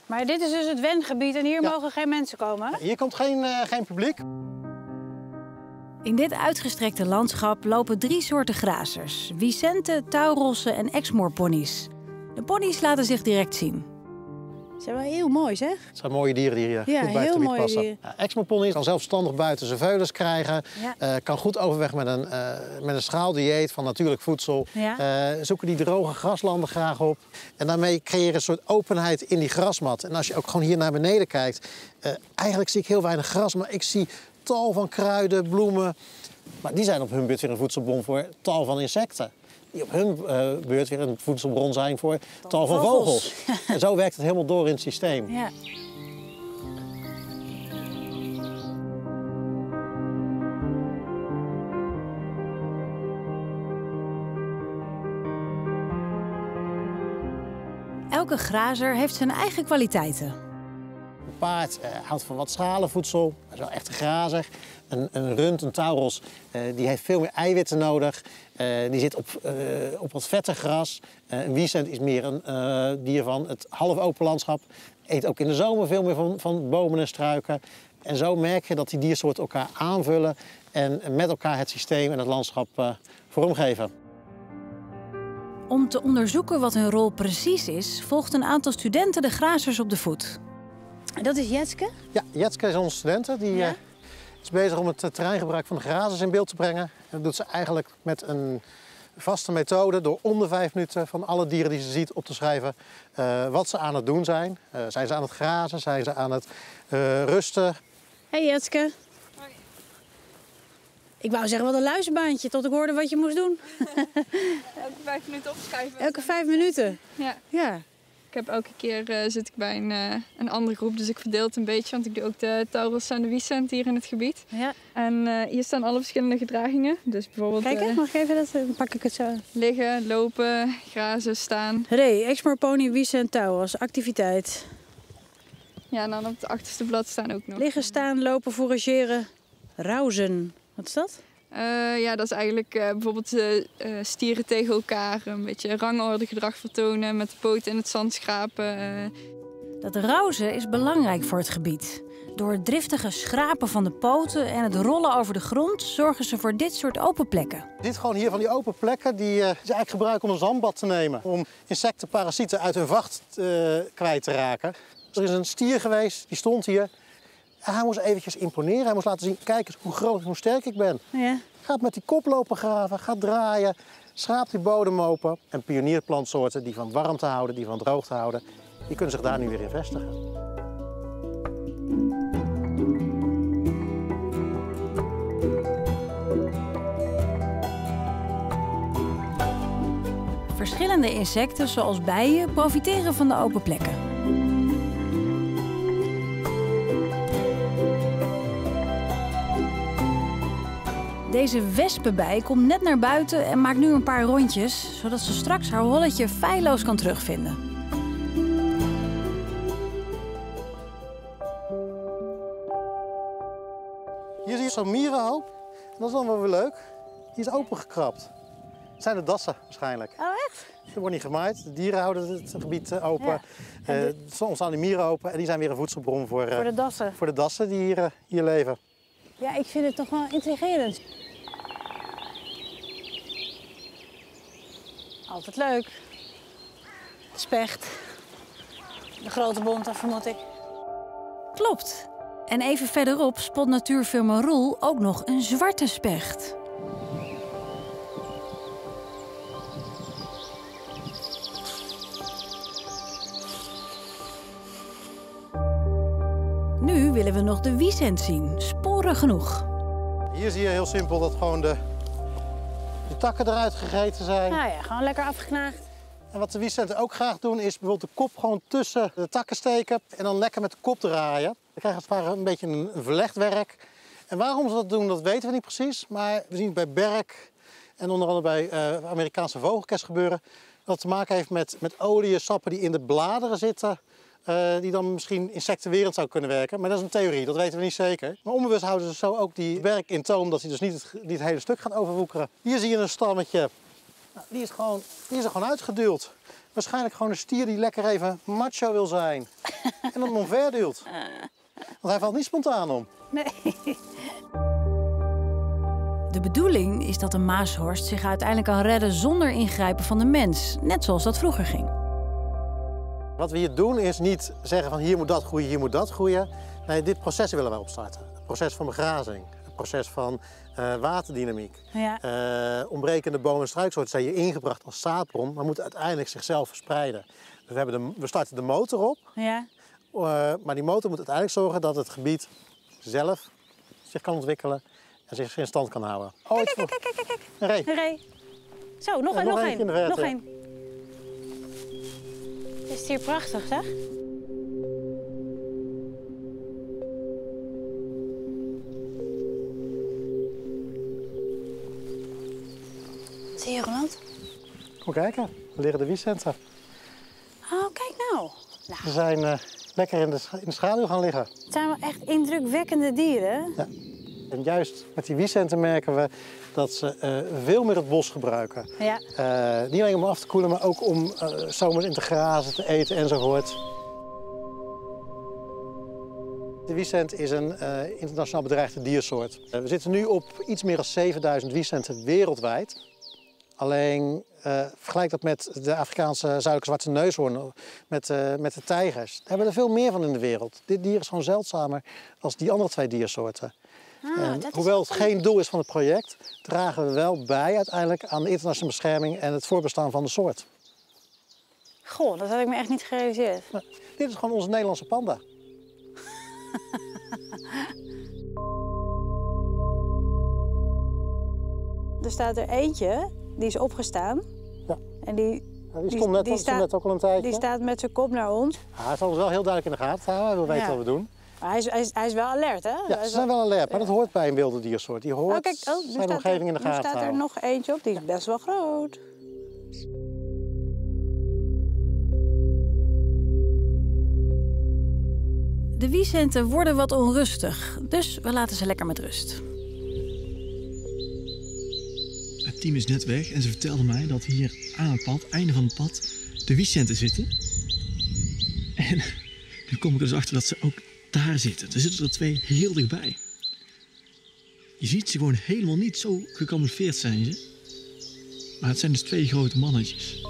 Maar dit is dus het wengebied en hier mogen geen mensen komen? Ja, hier komt geen publiek. In dit uitgestrekte landschap lopen 3 soorten grazers. Wisente, Taurolse en Exmoor-ponies. De ponies laten zich direct zien. Ze zijn wel heel mooi, zeg. Het zijn mooie dieren die hier goed bij het gebied passen. Ja, Exmoor-pony kan zelfstandig buiten zijn veulens krijgen. Ja. Kan goed overweg met een schraaldieet van natuurlijk voedsel. Ja. Zoeken die droge graslanden graag op. En daarmee creëren een soort openheid in die grasmat. En als je ook gewoon hier naar beneden kijkt... eigenlijk zie ik heel weinig gras, maar ik zie tal van kruiden, bloemen. Maar die zijn op hun beurt weer een voedselbron voor tal van insecten. Die op hun beurt weer een voedselbron zijn voor tal van vogels. En zo werkt het helemaal door in het systeem. Ja. Elke grazer heeft zijn eigen kwaliteiten. Een paard houdt van wat schalenvoedsel, dat is wel echt een grazer. Een rund, een tauros, die heeft veel meer eiwitten nodig. Die zit op wat vetter gras. Een wiesent is meer een dier van het half open landschap. Eet ook in de zomer veel meer van bomen en struiken. En zo merk je dat die diersoorten elkaar aanvullen en met elkaar het systeem en het landschap vormgeven. Om te onderzoeken wat hun rol precies is, volgt een aantal studenten de grazers op de voet. Dat is Jetske? Ja, Jetske is onze studenten. Die is bezig om het terreingebruik van de grazers in beeld te brengen. En dat doet ze eigenlijk met een vaste methode door om de 5 minuten van alle dieren die ze ziet op te schrijven wat ze aan het doen zijn. Zijn ze aan het grazen? Zijn ze aan het rusten? Hey Jetske. Hoi. Ik wou zeggen, wat een luizenbaantje tot ik hoorde wat je moest doen. Elke 5 minuten opschrijven. Elke 5 minuten? Ja. Ik heb elke keer zit ik bij een andere groep, dus ik verdeel het een beetje. Want ik doe ook de Taurus en de Wisent hier in het gebied. Ja. En hier staan alle verschillende gedragingen. Dus bijvoorbeeld... Kijk, mag ik even dat? Dan pak ik het zo. Liggen, lopen, grazen, staan. Exmoor-pony, Wisent, Taurus, activiteit. Ja, en dan op het achterste blad staan ook nog. Liggen, staan, lopen, fourageren, rauzen. Wat is dat? Ja, dat is eigenlijk bijvoorbeeld stieren tegen elkaar. Een beetje rangorde gedrag vertonen, met de poten in het zand schrapen. Dat rauzen is belangrijk voor het gebied. Door het driftige schrapen van de poten en het rollen over de grond zorgen ze voor dit soort open plekken. Dit gewoon hier van die open plekken die ze eigenlijk gebruiken om een zandbad te nemen. Om insecten, parasieten uit hun vacht kwijt te raken. Er is een stier geweest, die stond hier. Hij moest eventjes imponeren. Hij moest laten zien, kijk eens hoe groot en hoe sterk ik ben. Ja. Gaat met die kop lopen graven, gaat draaien, schraapt die bodem open. En pionierplantsoorten die van warmte houden, die van droogte houden, die kunnen zich daar nu weer in vestigen. Verschillende insecten, zoals bijen, profiteren van de open plekken. Deze wespenbij komt net naar buiten en maakt nu een paar rondjes, zodat ze straks haar holletje feilloos kan terugvinden. Hier zie je zo'n mierenhoop. Dat is dan wel weer leuk. Die is opengekrapt. Het zijn de dassen waarschijnlijk. Oh, echt? Er wordt niet gemaaid. De dieren houden het gebied open. Ja. Soms staan die mieren open en die zijn weer een voedselbron voor de dassen. Voor de dassen die hier leven. Ja, ik vind het toch wel intrigerend. Altijd leuk. Specht. De grote bonte, vermoed ik. Klopt. En even verderop spot natuurfilmer Roel ook nog een zwarte specht. Nu willen we nog de Wisent zien. Sporen genoeg. Hier zie je heel simpel dat gewoon de takken eruit gegeten zijn. Nou ja, gewoon lekker afgeknaagd. En wat de Wisenten ook graag doen is bijvoorbeeld de kop gewoon tussen de takken steken en dan lekker met de kop draaien. Dan krijg je als het ware een beetje een verlegdwerk. En waarom ze dat doen, dat weten we niet precies. Maar we zien het bij berk en onder andere bij Amerikaanse vogelkers gebeuren. Dat het te maken heeft met oliën, sappen die in de bladeren zitten. Die dan misschien insectenwerend zou kunnen werken. Maar dat is een theorie, dat weten we niet zeker. Maar onbewust houden ze zo ook die berk in toom dat hij dus niet het hele stuk gaat overwoekeren. Hier zie je een stammetje Nou, die is er gewoon uitgeduwd. Waarschijnlijk gewoon een stier die lekker even macho wil zijn. En hem omver duwt. Want hij valt niet spontaan om. Nee. De bedoeling is dat de Maashorst zich uiteindelijk kan redden zonder ingrijpen van de mens. Net zoals dat vroeger ging. Wat we hier doen is niet zeggen van hier moet dat groeien, hier moet dat groeien. Nee, dit proces willen wij opstarten. Het proces van begrazing, het proces van waterdynamiek. Ja. Ontbrekende bomen- en struiksoorten zijn hier ingebracht als zaadbron, maar moeten uiteindelijk zichzelf verspreiden. Dus we starten de motor op, ja. Maar die motor moet uiteindelijk zorgen dat het gebied zelf zich kan ontwikkelen en zich in stand kan houden. Oh, kijk. Een ree. Zo, nog één. Nog één. Het is hier prachtig, zeg. Zie je, Roland? Kom kijken, er liggen de wiesenten. Oh, kijk nou. Ze zijn lekker in de schaduw gaan liggen. Het zijn wel echt indrukwekkende dieren. Ja. En juist met die wiesenten merken we dat ze veel meer het bos gebruiken. Ja. Niet alleen om af te koelen, maar ook om zomers in te grazen, te eten enzovoort. De wiesent is een internationaal bedreigde diersoort. We zitten nu op iets meer dan 7000 wiesenten wereldwijd. Alleen vergelijk dat met de Afrikaanse zuidelijke zwarte neushoorn, met de tijgers. Daar hebben we er veel meer van in de wereld. Dit dier is gewoon zeldzamer als die andere twee diersoorten. Hoewel het geen doel is van het project, dragen we wel bij uiteindelijk aan de internationale bescherming en het voortbestaan van de soort. Goh, dat had ik me echt niet gerealiseerd. Nou, dit is gewoon onze Nederlandse panda. Er staat er eentje, die is opgestaan. Ja. En die net ook al een tijdje. Die staat met zijn kop naar ons. Hij zal ons wel heel duidelijk in de gaten houden. Hij wil weten wat we doen. Maar hij is wel alert, hè? Ja, ze zijn wel alert, maar dat hoort bij een wilde diersoort. Die hoort zijn omgeving in de gaten houden. Er staat er nog eentje op, die is best wel groot. De wiesenten worden wat onrustig, dus we laten ze lekker met rust. Het team is net weg en ze vertelde mij dat hier aan het pad, einde van het pad, de wiesenten zitten. En nu kom ik er dus achter dat ze ook daar zitten. Er zitten er 2 heel dichtbij. Je ziet ze gewoon helemaal niet zo gecamoufleerd zijn ze. Maar het zijn dus 2 grote mannetjes.